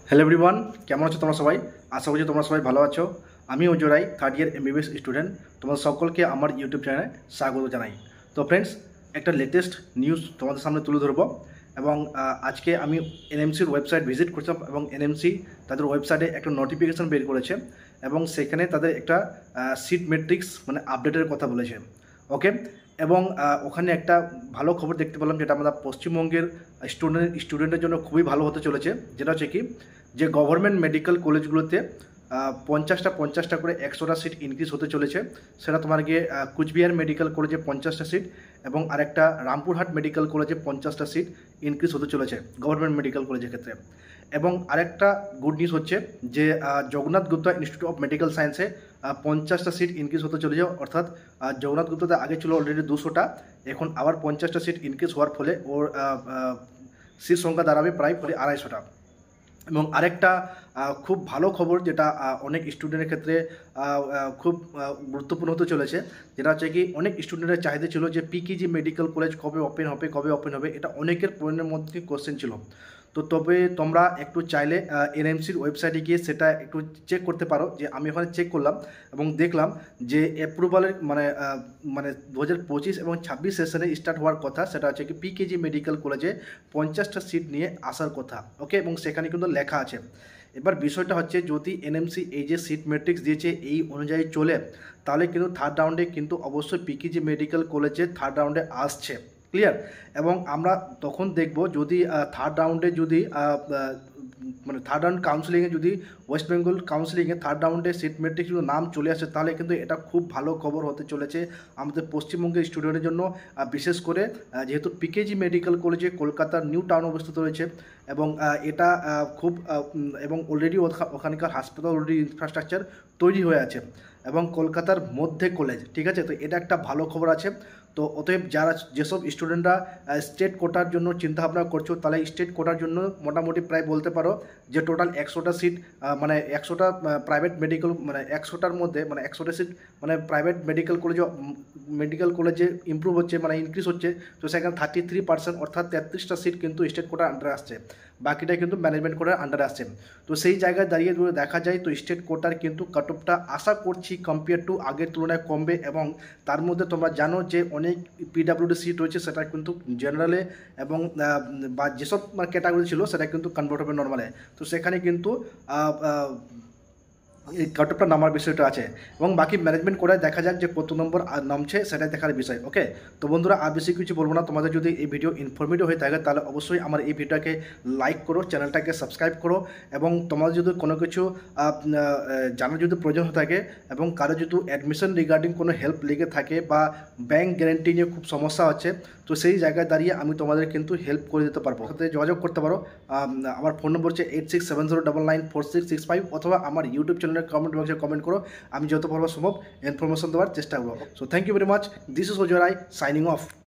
Hello everyone, কেমন আছো তোমরা সবাই? আশা করছি তোমরা সবাই ভালো আছো। আমি অজয় রায়, থার্ড ইয়ার এমবিবিএস স্টুডেন্ট। তোমাদের সকলকে আমার ইউটিউব চ্যানেলে স্বাগত জানাই। তো ফ্রেন্ডস, একটা লেটেস্ট নিউজ তোমাদের সামনে তুলে ধরবো। এবং আজকে আমি এনএমসির ওয়েবসাইট ভিজিট করছিলাম এবং এনএমসি তাদের ওয়েবসাইটে একটা নোটিফিকেশান বের করেছে এবং সেখানে তাদের একটা সিট মেট্রিক্স মানে আপডেটের কথা বলেছে। ওকে, এবং ওখানে একটা ভালো খবর দেখতে পেলাম, যেটা আমরা পশ্চিমবঙ্গের স্টুডেন্টের জন্য খুবই ভালো হতে চলেছে। যেটা হচ্ছে কি, যে গভর্নমেন্ট মেডিকেল কলেজগুলোতে 50টা করে 100টা সিট ইনক্রিজ হতে চলেছে। সেটা তোমার গিয়ে কুচবিহার মেডিকেল কলেজে 50টা সিট এবং আরেকটা রামপুরহাট মেডিকেল কলেজে 50টা সিট ইনক্রিজ হতে চলেছে গভর্নমেন্ট মেডিকেল কলেজের ক্ষেত্রে। এবং আরেকটা গুড নিউজ হচ্ছে যে Jagannath Gupta institute of medical সায়েন্সে 50টা সিট ইনক্রিজ হতে চলেছে। অর্থাৎ জগন্নাথ গুপ্তাতে আগে ছিল অলরেডি 200টা, এখন আবার 50টা সিট ইনক্রিজ হওয়ার ফলে ওর সিট সংখ্যা দাঁড়াবে প্রায় 250টা। এবং আরেকটা খুব ভালো খবর, যেটা অনেক স্টুডেন্টের ক্ষেত্রে খুব গুরুত্বপূর্ণ হতে চলেছে, যেটা হচ্ছে কি, অনেক স্টুডেন্টের চাহিদা ছিল যে পিকেজি মেডিকেল কলেজ কবে ওপেন হবে, এটা অনেকের মনের মধ্যে কোশ্চেন ছিল। তো তবে তোমরা একটু চাইলে এনএমসির ওয়েবসাইটে গিয়ে সেটা একটু চেক করতে পারো। যে আমি ওখানে চেক করলাম এবং দেখলাম যে অ্যাপ্রুভালের মানে 2025 এবং 26 সেশনে স্টার্ট হওয়ার কথা। সেটা হচ্ছে কি, পিকেজি মেডিকেল কলেজে 50টা সিট নিয়ে আসার কথা। ওকে, এবং সেখানে কিন্তু লেখা আছে। এবার বিষয়টা হচ্ছে, যদি এনএমসি এই যে সিট ম্যাট্রিক্স দিয়েছে এই অনুযায়ী চলে, তাহলে কিন্তু থার্ড রাউন্ডে কিন্তু অবশ্যই পিকেজি মেডিকেল কলেজে থার্ড রাউন্ডে আসছে। ক্লিয়ার? এবং আমরা তখন দেখব, যদি থার্ড রাউন্ডে যদি মানে থার্ড রাউন্ড কাউন্সিলিংয়ে যদি ওয়েস্ট বেঙ্গল কাউন্সিলিংয়ে থার্ড রাউন্ডে সিট মেট্রিক্স যদি নাম চলে আসে, তাহলে কিন্তু এটা খুব ভালো খবর হতে চলেছে আমাদের পশ্চিমবঙ্গের স্টুডেন্টের জন্য। বিশেষ করে যেহেতু পিকেজি মেডিকেল কলেজে কলকাতার নিউ টাউন অবস্থিত রয়েছে এবং এটা খুব এবং অলরেডি ওখানকার হাসপাতাল অলরেডি ইনফ্রাস্ট্রাকচার তৈরি হয়ে আছে এবং কলকাতার মধ্যে কলেজ। ঠিক আছে, তো এটা একটা ভালো খবর আছে। তো অতএব যেসব স্টুডেন্টরা স্টেট কোটার জন্য চিন্তাভাবনা করছো, তাহলে স্টেট কোটার জন্য মোটামুটি প্রায় বলতে পারো যে টোটাল 100টা সিট মানে 100টা প্রাইভেট মেডিকেল মানে 100টার মধ্যে মানে 100টা সিট মানে প্রাইভেট মেডিকেল কলেজে ইমপ্রুভ হচ্ছে মানে ইনক্রিজ হচ্ছে। তো সেখানে 33% অর্থাৎ 33টা সিট কিন্তু স্টেট কোটার আন্ডারে আসছে, বাকিটা কিন্তু ম্যানেজমেন্ট কোটার আন্ডারে আসছে। তো সেই জায়গায় দাঁড়িয়ে যদি দেখা যায়, তো স্টেট কোটার কিন্তু কাট অফটা আশা করছি কম্পেয়ার টু আগের তুলনায় কমবে। এবং তার মধ্যে তোমরা জানো যে অনেক পিডাব্লিউডি সিট রয়েছে, সেটা কিন্তু জেনারেলে এবং বা যেসব ক্যাটাগরি ছিল সেটা কিন্তু কনভার্ট হবে নর্মালে। তো সেখানে কিন্তু এই কাট অফটা নামার বিষয়টা আছে এবং বাকি ম্যানেজমেন্ট করে দেখা যাক যে কত নম্বর নামছে, সেটাই দেখার বিষয়। ওকে, তো বন্ধুরা, আর বেশি কিছু বলবো না। তোমাদের যদি এই ভিডিও ইনফরমেটিভ হয়ে থাকে, তাহলে অবশ্যই আমার এই ভিডিওটাকে লাইক করো, চ্যানেলটাকে সাবস্ক্রাইব করো। এবং তোমাদের যদি কোনো কিছু জানার যদি প্রয়োজন হয়ে থাকে এবং কারো যদি অ্যাডমিশন রিগার্ডিং কোনো হেল্প লেগে থাকে বা ব্যাঙ্ক গ্যারেন্টি নিয়ে খুব সমস্যা হচ্ছে, তো সেই জায়গায় দাঁড়িয়ে আমি তোমাদের কিন্তু হেল্প করে দিতে পারবো। সাথে যোগাযোগ করতে পারো। আমার ফোন নম্বর হচ্ছে 8670994665, অথবা আমার ইউটিউব চ্যানেলের কমেন্ট বক্সে কমেন্ট করো। আমি যত পারবো সম্ভব ইনফরমেশন দেওয়ার চেষ্টা করবো। So thank you very much. This is Ajay Roy signing of.